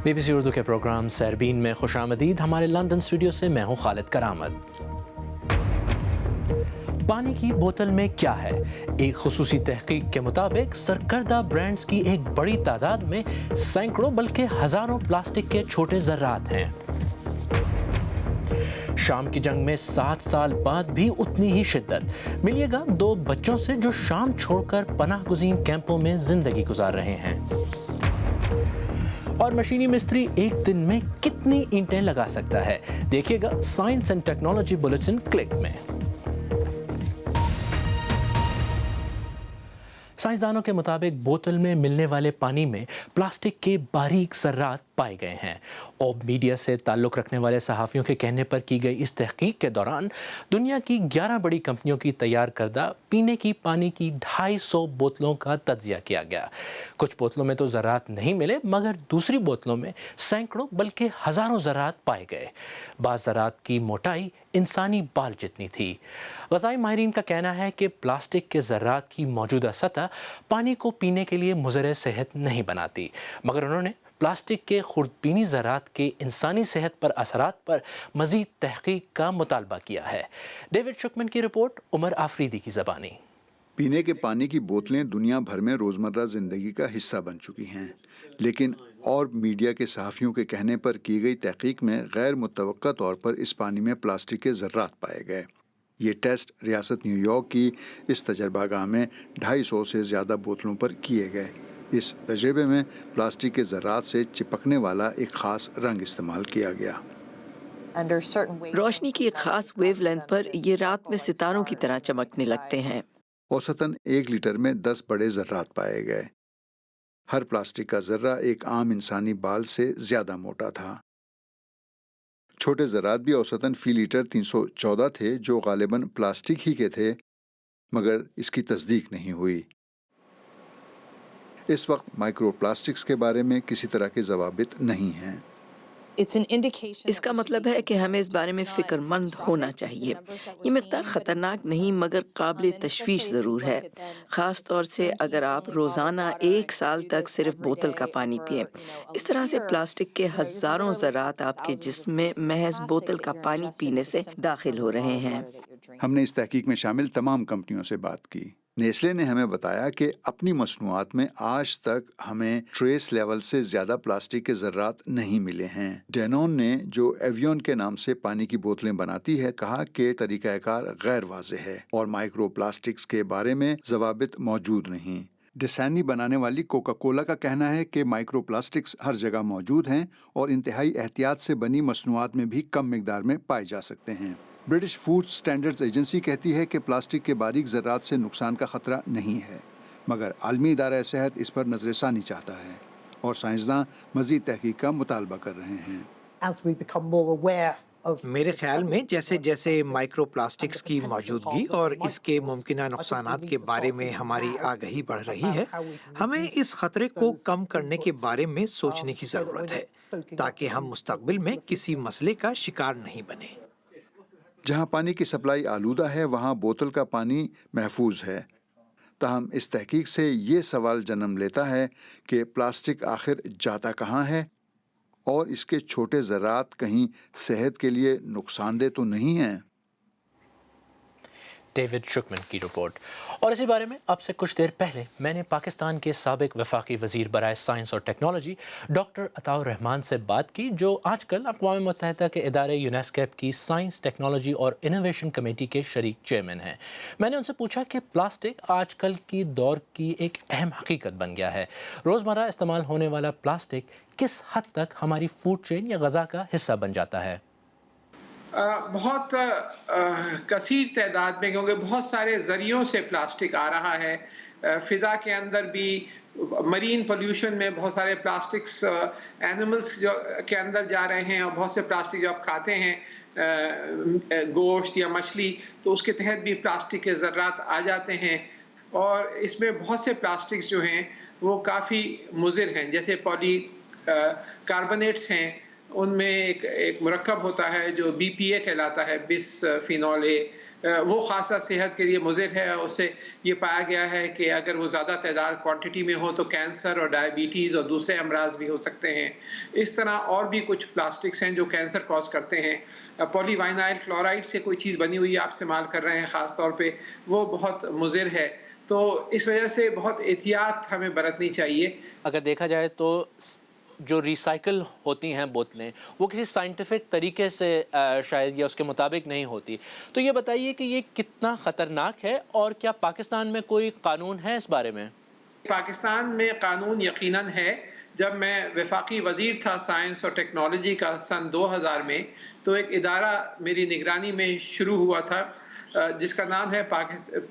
BBC Urdu کے programme سیربین میں خوش آمدید. ہمارے لندن اسٹوڈیو سے میں ہوں خالد کرامت. پانی کی بوتل میں کیا ہے؟ ایک خصوصی تحقیق کے مطابق سرکردہ برانڈز کی ایک بڑی تعداد میں سینکڑوں بلکہ ہزاروں پلاسٹک کے چھوٹے ذرات ہیں. شام کی جنگ میں 7 سال بعد بھی اتنی ہی شدت. ملیے گا 2 بچوں سے جو شام چھوڑ کر پناہ گزین کیمپوں میں زندگی گزار رہے ہیں. اور مشینی مستری ایک دن میں کتنی اینٹیں لگا سکتا ہے؟ دیکھیے گا science and technology bulletin click میں. سائنسدانوں کے مطابق بوتل میں ملنے والے پانی میں پلاسٹک کے باریک ذرات پائے گئے ہیں. اوب میڈیا سے تعلق رکھنے والے صحافیوں کے کہنے پر کی گئی اس تحقیق کے دوران دنیا کی 11 بڑی کمپنیوں کی تیار کردہ پینے کی پانی کی 250 بوتلوں کا تجزیہ کیا گیا. کچھ بوتلوں میں تو ذرات نہیں ملے مگر دوسری بوتلوں میں سینکڑوں بلکہ ہزاروں ذرات پائے گئے. بعض ذرات کی موٹائی انسانی بال جتنی تھی. غذائی ماہرین کا کہنا ہے کہ پلاسٹک کے ذرات کی موجودہ سطح پانی کو پینے کے لیے مضر صحت نہیں بناتی، مگر انہوں نے پلاسٹک کے خوردبینی ذرات کے انسانی صحت پر اثرات پر مزید تحقیق کا مطالبہ کیا ہے. ڈیوڈ شکمن کی رپورٹ، عمر آفریدی کی زبانی. پینے کے پانی کی بوتلیں دنیا بھر میں روزمرہ زندگی کا حصہ بن چکی ہیں، لیکن اور میڈیا کے صحافیوں کے کہنے پر کی گئی تحقیق میں غیر متوقع طور پر اس پانی میں پلاسٹک کے ذرات پائے گئے. یہ ٹیسٹ ریاست نیو یارک کی اس تجربہ گاہ میں 250 سے زیادہ بوتلوں پر کیے گئے. اس تجربے میں پلاسٹک کے ذرات سے چپکنے والا ایک خاص رنگ استعمال کیا گیا. روشنی کی ایک خاص ویو لینتھ پر یہ رات میں ستاروں کی طرح چمکنے لگتے ہیں. اوسطاً 1 لیٹر میں 10 بڑے ذرات پائے گئے. ہر پلاسٹک کا ذرہ ایک عام انسانی بال سے زیادہ موٹا تھا. چھوٹے ذرات بھی اوسطاً فی لیٹر 314 تھے جو غالباً پلاسٹک ہی کے تھے، مگر اس کی تصدیق نہیں ہوئی. اس وقت مائکرو پلاسٹکس کے بارے میں کسی طرح کے ضوابط نہیں ہیں. اس کا مطلب ہے کہ ہمیں اس بارے میں فکر مند ہونا چاہیے. یہ مقدار خطرناک نہیں مگر قابل تشویش ضرور ہے، خاص طور سے اگر آپ روزانہ 1 سال تک صرف بوتل کا پانی پئیں. اس طرح سے پلاسٹک کے ہزاروں ذرات آپ کے جسم میں محض بوتل کا پانی پینے سے داخل ہو رہے ہیں. ہم نے اس تحقیق میں شامل تمام کمپنیوں سے بات کی. نیسلے نے ہمیں بتایا کہ اپنی مصنوعات میں آج تک ہمیں ٹریس لیول سے زیادہ پلاسٹک کے ذرات نہیں ملے ہیں. ڈینون نے، جو ایویون کے نام سے پانی کی بوتلیں بناتی ہے، کہا کہ طریقہ کار غیر واضح ہے اور مائکرو پلاسٹکس کے بارے میں ضوابط موجود نہیں. ڈسینی بنانے والی کوکا کولا کا کہنا ہے کہ مائکرو پلاسٹکس ہر جگہ موجود ہیں اور انتہائی احتیاط سے بنی مصنوعات میں بھی کم مقدار میں پائے جا سکتے ہیں. برٹش فوڈ سٹینڈرڈز ایجنسی کہتی ہے کہ پلاسٹک کے باریک ذرات سے نقصان کا خطرہ نہیں ہے، مگر عالمی ادارہ صحت اس پر نظر ثانی چاہتا ہے اور سائنسداں مزید تحقیق کا مطالبہ کر رہے ہیں. میرے خیال میں جیسے جیسے مائکرو پلاسٹکس کی موجودگی اور اس کے ممکنہ نقصانات کے بارے میں ہماری آگہی بڑھ رہی ہے، ہمیں اس خطرے کو کم کرنے کے بارے میں سوچنے کی ضرورت ہے تاکہ ہم مستقبل میں کسی مسئلے کا شکار نہیں بنیں. جہاں پانی کی سپلائی آلودہ ہے وہاں بوتل کا پانی محفوظ ہے. تاہم اس تحقیق سے یہ سوال جنم لیتا ہے کہ پلاسٹک آخر جاتا کہاں ہے اور اس کے چھوٹے ذرات کہیں صحت کے لیے نقصان دہ تو نہیں ہیں. ڈیوڈ شکمن کی رپورٹ. اور اسی بارے میں اب سے کچھ دیر پہلے میں نے پاکستان کے سابق وفاقی وزیر برائے سائنس اور ٹیکنالوجی ڈاکٹر عطاء الرحمان سے بات کی، جو آج کل اقوام متحدہ کے ادارے یونیسکیپ کی سائنس، ٹیکنالوجی اور انوویشن کمیٹی کے شریک چیئرمین ہیں. میں نے ان سے پوچھا کہ پلاسٹک آج کل کی دور کی ایک اہم حقیقت بن گیا ہے. روزمرہ استعمال ہونے والا پلاسٹک کس حد تک ہماری فوڈ چین یا غذا کا حصہ بن جاتا ہے؟ بہت کثیر تعداد میں، کیونکہ بہت سارے ذریعوں سے پلاسٹک آ رہا ہے. فضا کے اندر بھی، مرین پولیوشن میں بہت سارے پلاسٹکس اینیملز جو کے اندر جا رہے ہیں، اور بہت سے پلاسٹک جو آپ کھاتے ہیں، گوشت یا مچھلی، تو اس کے تحت بھی پلاسٹک کے ذرات آ جاتے ہیں. اور اس میں بہت سے پلاسٹکس جو ہیں وہ کافی مضر ہیں، جیسے پولی کاربونیٹس ہیں. ان میں ایک مرکب ہوتا ہے جو BPA کہلاتا ہے، بس فینول اے، وہ خاصا صحت کے لیے مضر ہے. اس سے یہ پایا گیا ہے کہ اگر وہ زیادہ تعداد کوانٹٹی میں ہو تو کینسر اور ڈائبٹیز اور دوسرے امراض بھی ہو سکتے ہیں. اس طرح اور بھی کچھ پلاسٹکس ہیں جو کینسر کاز کرتے ہیں. پولی وائنائل فلورائڈ سے کوئی چیز بنی ہوئی آپ استعمال کر رہے ہیں خاص طور پہ، وہ بہت مضر ہے. تو اس وجہ سے بہت احتیاط ہمیں برتنی چاہیے. اگر دیکھا جائے تو جو ریسائیکل ہوتی ہیں بوتلیں وہ کسی سائنٹیفک طریقے سے شاید یا اس کے مطابق نہیں ہوتی، تو یہ بتائیے کہ یہ کتنا خطرناک ہے اور کیا پاکستان میں کوئی قانون ہے اس بارے میں؟ پاکستان میں قانون یقیناً ہے. جب میں وفاقی وزیر تھا سائنس اور ٹیکنالوجی کا سن 2000 میں، تو ایک ادارہ میری نگرانی میں شروع ہوا تھا جس کا نام ہے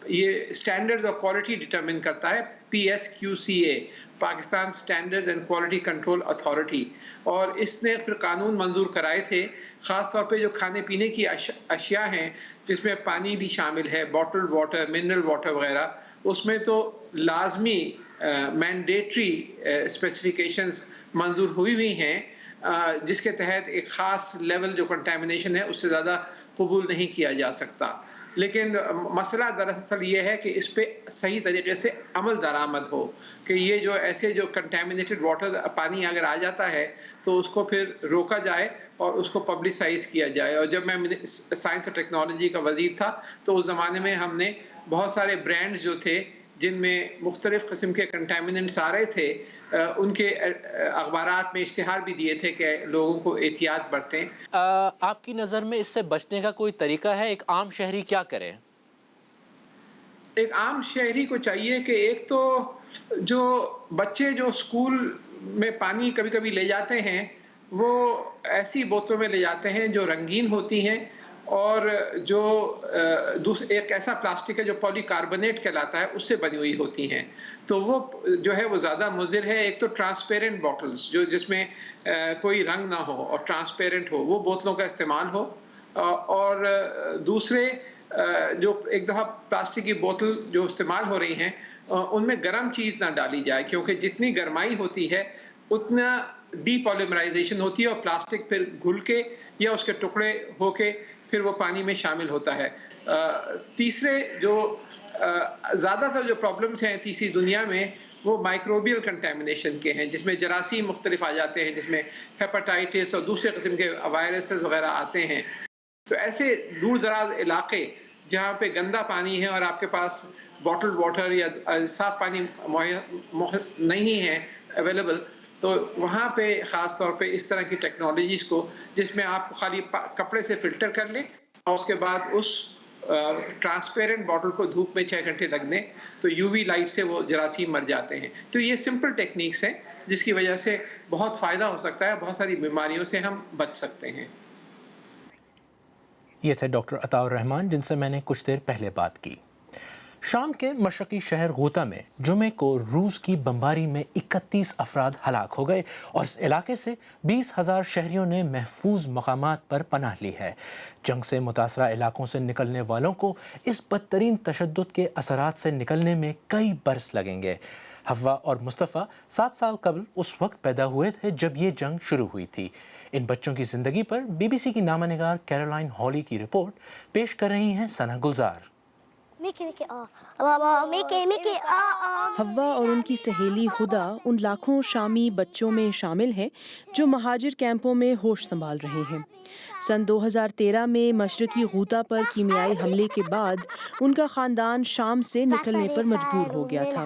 یہ اسٹینڈرڈز آف کوالٹی ڈٹرمن کرتا ہے، PSQCA، Pakistan standards and quality control authority. اور اس نے پھر قانون منظور کرائے تھے خاص طور پہ جو کھانے پینے کی اشیاء ہیں جس میں پانی بھی شامل ہے، بوٹل واٹر، منرل واٹر وغیرہ. اس میں تو لازمی مینڈیٹری اسپیسیفیکیشنز منظور ہوئی ہیں جس کے تحت ایک خاص لیول جو کنٹامینیشن ہے اس سے زیادہ قبول نہیں کیا جا سکتا. لیکن مسئلہ دراصل یہ ہے کہ اس پہ صحیح طریقے سے عمل درآمد ہو کہ یہ جو ایسے جو کنٹامینیٹڈ واٹر پانی اگر آ جاتا ہے تو اس کو پھر روکا جائے اور اس کو پبلسائز کیا جائے. اور جب میں سائنس اور ٹیکنالوجی کا وزیر تھا تو اس زمانے میں ہم نے بہت سارے برانڈز جو تھے جن میں مختلف قسم کے کنٹامیننٹس آ رہے تھے ان کے اخبارات میں اشتہار بھی دیے تھے کہ لوگوں کو احتیاط برتیں. آپ کی نظر میں اس سے بچنے کا کوئی طریقہ ہے؟ ایک عام شہری کیا کرے؟ ایک عام شہری کو چاہیے کہ ایک تو جو بچے جو اسکول میں پانی کبھی کبھی لے جاتے ہیں وہ ایسی بوتلوں میں لے جاتے ہیں جو رنگین ہوتی ہیں اور جو ایک ایسا پلاسٹک ہے جو پولی کاربونیٹ کہلاتا ہے اس سے بنی ہوئی ہوتی ہیں، تو وہ جو ہے وہ زیادہ مضر ہے. ایک تو ٹرانسپیرنٹ بوٹلز جو جس میں کوئی رنگ نہ ہو اور ٹرانسپیرنٹ ہو، وہ بوتلوں کا استعمال ہو. اور دوسرے جو ایک دفعہ پلاسٹک کی بوتل جو استعمال ہو رہی ہیں ان میں گرم چیز نہ ڈالی جائے کیونکہ جتنی گرمائی ہوتی ہے اتنا ڈی پالیمرائزیشن ہوتی ہے اور پلاسٹک پھر گھل کے یا اس کے ٹکڑے ہو کے پھر وہ پانی میں شامل ہوتا ہے. تیسرے جو زیادہ تر جو پرابلمس ہیں تیسری دنیا میں وہ مائکروبیل کنٹامینیشن کے ہیں جس میں جراثیم مختلف آ جاتے ہیں، جس میں ہیپاٹائٹس اور دوسرے قسم کے وائرسز وغیرہ آتے ہیں. تو ایسے دور دراز علاقے جہاں پہ گندا پانی ہے اور آپ کے پاس بوٹل واٹر یا صاف پانی نہیں ہے اویلیبل، تو وہاں پہ خاص طور پہ اس طرح کی ٹیکنالوجیز کو جس میں آپ خالی کپڑے سے فلٹر کر لیں اور اس کے بعد اس ٹرانسپیرنٹ بوٹل کو دھوپ میں 6 گھنٹے رکھ دیں تو UV لائٹ سے وہ جراثیم مر جاتے ہیں. تو یہ سمپل ٹیکنیکس ہیں جس کی وجہ سے بہت فائدہ ہو سکتا ہے، بہت ساری بیماریوں سے ہم بچ سکتے ہیں. یہ تھے ڈاکٹر عطاء الرحمان جن سے میں نے کچھ دیر پہلے بات کی. شام کے مشرقی شہر غوطہ میں جمعے کو روس کی بمباری میں 31 افراد ہلاک ہو گئے اور اس علاقے سے 20,000 شہریوں نے محفوظ مقامات پر پناہ لی ہے. جنگ سے متاثرہ علاقوں سے نکلنے والوں کو اس بدترین تشدد کے اثرات سے نکلنے میں کئی برس لگیں گے. حوا اور مصطفیٰ 7 سال قبل اس وقت پیدا ہوئے تھے جب یہ جنگ شروع ہوئی تھی. ان بچوں کی زندگی پر BBC کی نامہ نگار کیرولائن ہالی کی رپورٹ پیش کر رہی ہیں ثنا گلزار. حوا اور ان کی سہیلی خدا ان لاکھوں شامی بچوں میں شامل ہیں جو مہاجر کیمپوں میں ہوش سنبھال رہے ہیں. سن 2013 میں مشرقی غوطہ پر کیمیائی حملے کے بعد ان کا خاندان شام سے نکلنے پر مجبور ہو گیا تھا.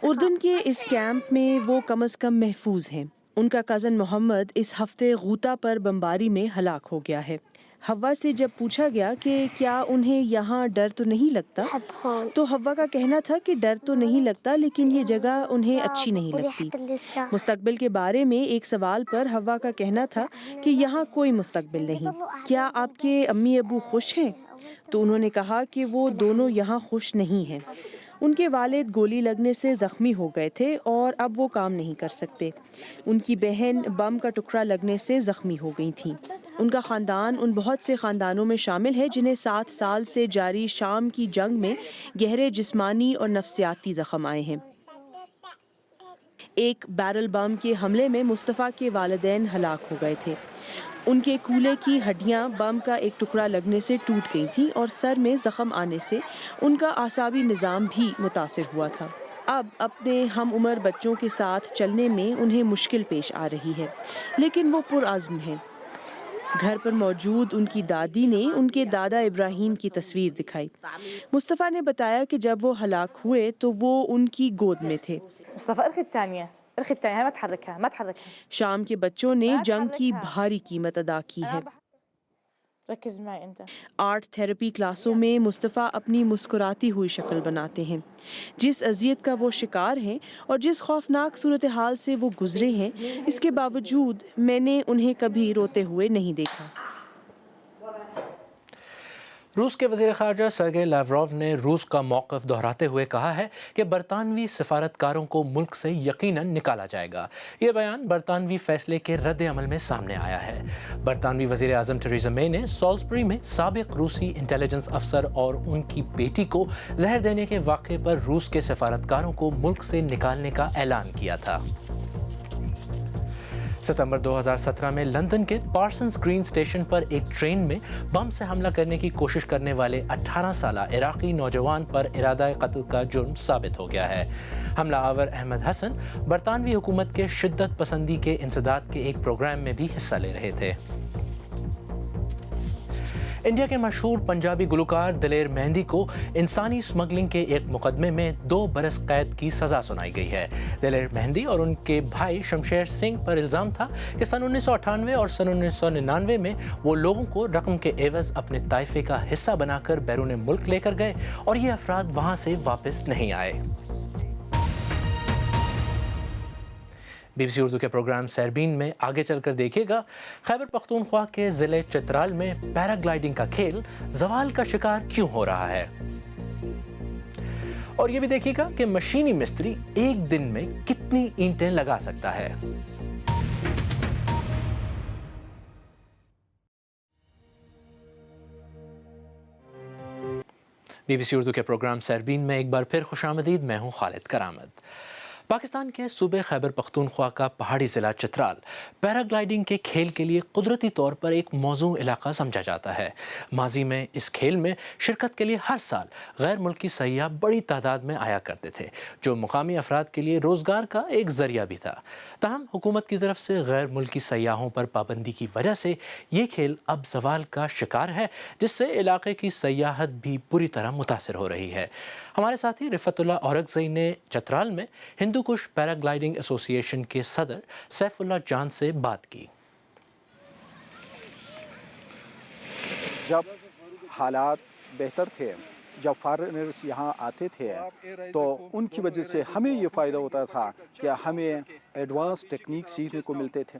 اردن کے اس کیمپ میں وہ کم از کم محفوظ ہیں. ان کا کزن محمد اس ہفتے غوطہ پر بمباری میں ہلاک ہو گیا ہے. حوا سے جب پوچھا گیا کہ کیا انہیں یہاں ڈر تو نہیں لگتا تو حوا کا کہنا تھا کہ ڈر تو نہیں لگتا لیکن یہ جگہ انہیں اچھی نہیں لگتی. مستقبل کے بارے میں ایک سوال پر حوا کا کہنا تھا کہ یہاں کوئی مستقبل نہیں. کیا آپ کے امی ابو خوش ہیں؟ تو انہوں نے کہا کہ وہ دونوں یہاں خوش نہیں ہیں. ان کے والد گولی لگنے سے زخمی ہو گئے تھے اور اب وہ کام نہیں کر سکتے. ان کی بہن بم کا ٹکڑا لگنے سے زخمی ہو گئی تھی. ان کا خاندان ان بہت سے خاندانوں میں شامل ہے جنہیں 7 سال سے جاری شام کی جنگ میں گہرے جسمانی اور نفسیاتی زخم آئے ہیں. ایک بیرل بم کے حملے میں مصطفیٰ کے والدین ہلاک ہو گئے تھے. ان کے کولے کی ہڈیاں بم کا ایک ٹکڑا لگنے سے ٹوٹ گئی تھیں اور سر میں زخم آنے سے ان کا اعصابی نظام بھی متاثر ہوا تھا۔ اب اپنے ہم عمر بچوں کے ساتھ چلنے میں انہیں مشکل پیش آ رہی ہے، لیکن وہ پرعزم ہیں۔ گھر پر موجود ان کی دادی نے ان کے دادا ابراہیم کی تصویر دکھائی۔ مصطفیٰ نے بتایا کہ جب وہ ہلاک ہوئے تو وہ ان کی گود میں تھے۔ مصطفى ارخي الثانية ارخي الثانية ما تحركها ما تحركها شام کے بچوں نے جنگ کی بھاری قیمت ادا کی ہے۔ ركز معي انت۔ آرٹ تھراپی کلاسوں میں مصطفیٰ اپنی مسکراتی ہوئی شکل بناتے ہیں۔ جس اذیت کا وہ شکار ہیں اور جس خوفناک صورتحال سے وہ گزرے ہیں، اس کے باوجود میں نے انہیں کبھی روتے ہوئے نہیں دیکھا۔ روس کے وزیر خارجہ سرگئی لاوروف نے روس کا موقف دہراتے ہوئے کہا ہے کہ برطانوی سفارتکاروں کو ملک سے یقیناً نکالا جائے گا۔ یہ بیان برطانوی فیصلے کے رد عمل میں سامنے آیا ہے۔ برطانوی وزیر اعظم ٹریزا مے نے سالزبری میں سابق روسی انٹیلیجنس افسر اور ان کی بیٹی کو زہر دینے کے واقعے پر روس کے سفارتکاروں کو ملک سے نکالنے کا اعلان کیا تھا۔ ستمبر 2017 میں لندن کے پارسنز گرین اسٹیشن پر ایک ٹرین میں بم سے حملہ کرنے کی کوشش کرنے والے 18 سالہ عراقی نوجوان پر ارادہ قتل کا جرم ثابت ہو گیا ہے۔ حملہ آور احمد حسن برطانوی حکومت کے شدت پسندی کے انسداد کے ایک پروگرام میں بھی حصہ لے رہے تھے۔ انڈیا کے مشہور پنجابی گلوکار دلیر مہندی کو انسانی اسمگلنگ کے ایک مقدمے میں 2 برس قید کی سزا سنائی گئی ہے۔ دلیر مہندی اور ان کے بھائی شمشیر سنگھ پر الزام تھا کہ سن 1998 اور سن 1999 میں وہ لوگوں کو رقم کے عوض اپنے طائفے کا حصہ بنا کر بیرون ملک لے کر گئے اور یہ افراد وہاں سے واپس نہیں آئے۔ بی بی سی اردو کے پروگرام سیربین میں آگے چل کر دیکھیے گا، خیبر پختونخوا کے ضلع چترال میں پیرا گلائیڈنگ کا کھیل زوال کا شکار کیوں ہو رہا ہے، اور یہ بھی دیکھیے گا کہ مشینی مستری ایک دن میں کتنی اینٹیں لگا سکتا ہے۔ بی بی سی اردو کے پروگرام سیربین میں ایک بار پھر خوش آمدید۔ میں ہوں خالد کرامت۔ پاکستان کے صوبے خیبر پختونخوا کا پہاڑی ضلع چترال پیرا گلائیڈنگ کے کھیل کے لیے قدرتی طور پر ایک موزوں علاقہ سمجھا جاتا ہے۔ ماضی میں اس کھیل میں شرکت کے لیے ہر سال غیر ملکی سیاح بڑی تعداد میں آیا کرتے تھے، جو مقامی افراد کے لیے روزگار کا ایک ذریعہ بھی تھا۔ تاہم حکومت کی طرف سے غیر ملکی سیاحوں پر پابندی کی وجہ سے یہ کھیل اب زوال کا شکار ہے، جس سے علاقے کی سیاحت بھی بری طرح متاثر ہو رہی ہے۔ ہمارے ساتھی رفعت اللہ اورکزئی نے چترال میں ہندو کش پیرا گلائیڈنگ ایسوسی ایشن کے صدر سیف اللہ جان سے بات کی۔ جب حالات بہتر تھے، جب فارنرز یہاں آتے تھے تو ان کی وجہ سے ہمیں یہ فائدہ ہوتا تھا کہ ہمیں ایڈوانس ٹیکنیک سیکھنے کو ملتے تھے۔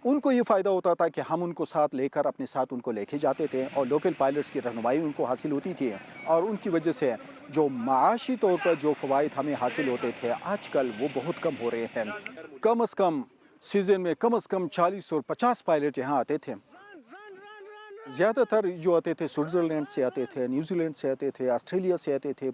ان کو یہ فائدہ ہوتا تھا کہ ہم ان کو ساتھ لے کر اپنے ساتھ ان کو لے کے جاتے تھے اور لوکل پائلٹس کی رہنمائی ان کو حاصل ہوتی تھی، اور ان کی وجہ سے جو معاشی طور پر جو فوائد ہمیں حاصل ہوتے تھے آج کل وہ بہت کم ہو رہے ہیں۔ کم از کم سیزن میں کم از کم 40 اور 50 پائلٹ یہاں آتے تھے۔ زیادہ تر جو آتے تھے سوئٹزرلینڈ سے آتے تھے، نیوزی لینڈ سے آتے تھے، آسٹریلیا سے آتے تھے،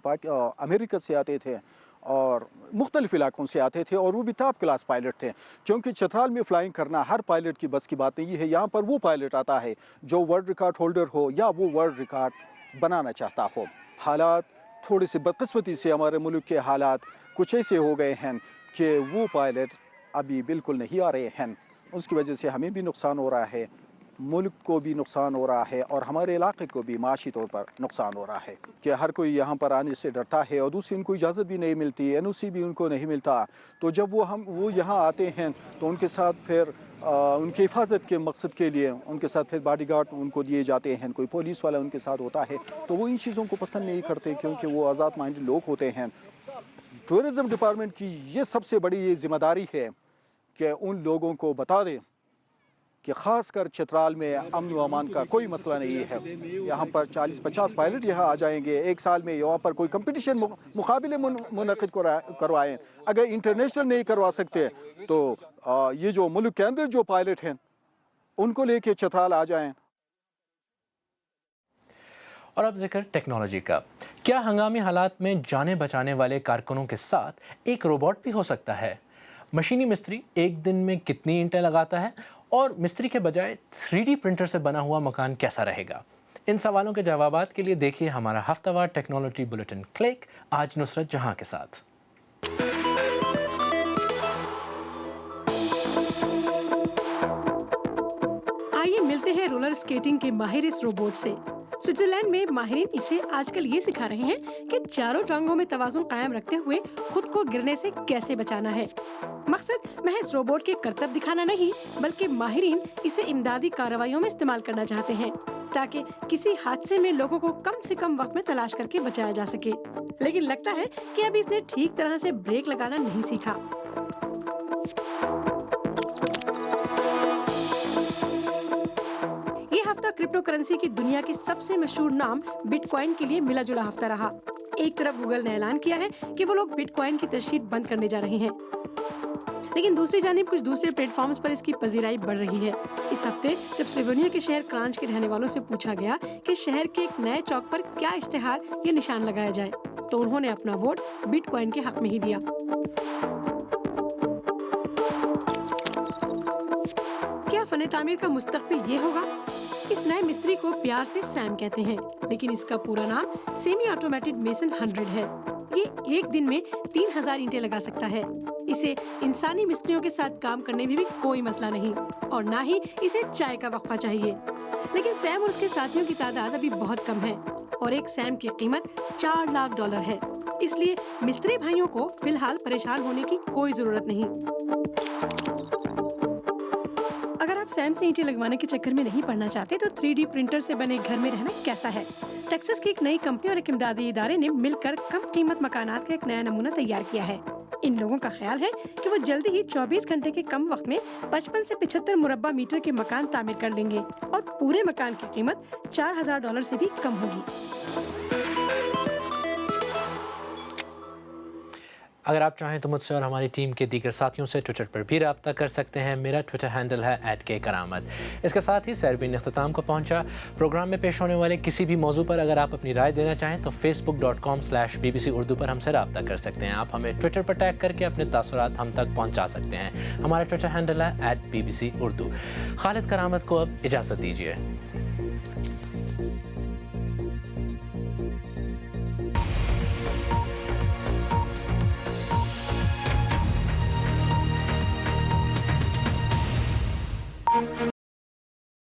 امریکہ سے آتے تھے اور مختلف علاقوں سے آتے تھے، اور وہ بھی ٹاپ کلاس پائلٹ تھے، کیونکہ چترال میں فلائنگ کرنا ہر پائلٹ کی بس کی بات نہیں ہے۔ یہاں پر وہ پائلٹ آتا ہے جو ورلڈ ریکارڈ ہولڈر ہو یا وہ ورلڈ ریکارڈ بنانا چاہتا ہو۔ حالات تھوڑی سی بدقسمتی سے ہمارے ملک کے حالات کچھ ایسے ہو گئے ہیں کہ وہ پائلٹ ابھی بالکل نہیں آ رہے ہیں۔ اس کی وجہ سے ہمیں بھی نقصان ہو رہا ہے، ملک کو بھی نقصان ہو رہا ہے، اور ہمارے علاقے کو بھی معاشی طور پر نقصان ہو رہا ہے کہ ہر کوئی یہاں پر آنے سے ڈرتا ہے، اور دوسری ان کو اجازت بھی نہیں ملتی، این او سی بھی ان کو نہیں ملتا۔ تو جب وہ یہاں آتے ہیں تو ان کے ساتھ پھر ان کی حفاظت کے مقصد کے لیے ان کے ساتھ پھر باڈی گارڈ ان کو دیے جاتے ہیں، کوئی پولیس والا ان کے ساتھ ہوتا ہے، تو وہ ان چیزوں کو پسند نہیں کرتے کیونکہ وہ آزاد مائنڈ لوگ ہوتے ہیں۔ ٹورزم ڈپارٹمنٹ کی یہ سب سے بڑی یہ ذمہ داری ہے کہ ان لوگوں کو بتا دیں کہ خاص کر چترال میں امن و امان کا کوئی مسئلہ نہیں ہے۔ یہاں پر 40-50 پائلٹ یہاں آ جائیں گے ایک سال میں، یہاں پر کوئی کمپٹیشن مقابلے منعقد کروائیں۔ اگر انٹرنیشنل نہیں کروا سکتے تو یہ جو ملک کے اندر جو پائلٹ ہیں ان کو لے کے چترال آ جائیں۔ اور اب ذکر ٹیکنالوجی کا۔ کیا ہنگامی حالات میں جانیں بچانے والے کارکنوں کے ساتھ ایک روبوٹ بھی ہو سکتا ہے؟ مشینی مستری ایک دن میں کتنی اینٹیں لگاتا ہے اور مستری کے بجائے 3D پرنٹر سے بنا ہوا مکان کیسا رہے گا؟ ان سوالوں کے جوابات کے لیے دیکھیے ہمارا ہفتہ وار ٹیکنالوجی بلیٹن کلک، آج نصرت جہاں کے ساتھ۔ آئیے ملتے ہیں رولر اسکیٹنگ کے ماہر اس روبوٹ سے۔ سوئٹزرلینڈ میں ماہرین اسے آج کل یہ سکھا رہے ہیں کہ چاروں ٹانگوں میں توازن قائم رکھتے ہوئے خود کو گرنے سے کیسے بچانا ہے۔ مقصد محض روبوٹ کے کرتب دکھانا نہیں، بلکہ ماہرین اسے امدادی کارروائیوں میں استعمال کرنا چاہتے ہیں تاکہ کسی حادثے میں لوگوں کو کم سے کم وقت میں تلاش کر کے بچایا جا سکے۔ لیکن لگتا ہے کہ اب اس نے ٹھیک طرح سے بریک لگانا نہیں سیکھا۔ کرپٹو کرنسی کی دنیا کے سب سے مشہور نام بٹ کوائن کے لیے ملا جلا ہفتہ رہا۔ ایک طرف گوگل نے اعلان کیا ہے کہ وہ لوگ بٹ کوائن کی تشہیر بند کرنے جا رہے ہیں، لیکن دوسری جانب کچھ دوسرے پلیٹ فارمز پر اس کی پذیرائی بڑھ رہی ہے۔ اس ہفتے جب سلوونیا کے شہر کرانچ کے رہنے والوں سے پوچھا گیا کہ شہر کے ایک نئے چوک پر کیا اشتہار یا نشان لگایا جائے تو انہوں نے اپنا ووٹ بٹ کوائن کے حق میں ہی دیا۔ کیا فن تعمیر کا مستقبل یہ ہوگا؟ اس نئے مستری کو پیار سے سیم کہتے ہیں، لیکن اس کا پورا نام سیمی آٹومیٹڈ میسن 100 ہے۔ یہ ایک دن میں 3000 اینٹیں لگا سکتا ہے۔ اسے انسانی مستریوں کے ساتھ کام کرنے میں بھی کوئی مسئلہ نہیں، اور نہ ہی اسے چائے کا وقفہ چاہیے۔ لیکن سیم اور اس کے ساتھیوں کی تعداد ابھی بہت کم ہے، اور ایک سیم کی قیمت $4 لاکھ ہے۔ اس لیے مستری بھائیوں کو فی الحال پریشان ہونے کی کوئی ضرورت نہیں۔ سیم سے اینٹیں لگوانے کے چکر میں نہیں پڑنا چاہتے تو 3D پرنٹر سے بنے گھر میں رہنا کیسا ہے؟ ٹیکساس کی ایک نئی کمپنی اور ایک امدادی ادارے نے مل کر کم قیمت مکانات کا ایک نیا نمونہ تیار کیا ہے۔ ان لوگوں کا خیال ہے کہ وہ جلدی ہی 24 گھنٹے کے کم وقت میں 55 سے 75 مربع میٹر کے مکان تعمیر کر لیں گے، اور پورے مکان کی قیمت $4000 سے بھی کم ہوگی۔ اگر آپ چاہیں تو مجھ سے اور ہماری ٹیم کے دیگر ساتھیوں سے ٹویٹر پر بھی رابطہ کر سکتے ہیں۔ میرا ٹویٹر ہینڈل ہے @kkaraamat۔ اس کے ساتھ ہی سیربین اختتام کو پہنچا۔ پروگرام میں پیش ہونے والے کسی بھی موضوع پر اگر آپ اپنی رائے دینا چاہیں تو facebook.com/BBC Urdu پر ہم سے رابطہ کر سکتے ہیں۔ آپ ہمیں ٹویٹر پر ٹیگ کر کے اپنے تاثرات ہم تک پہنچا سکتے ہیں۔ ہمارا ٹویٹر ہینڈل ہے @BBC Urdu۔ خالد کرامت کو اب اجازت دیجیے۔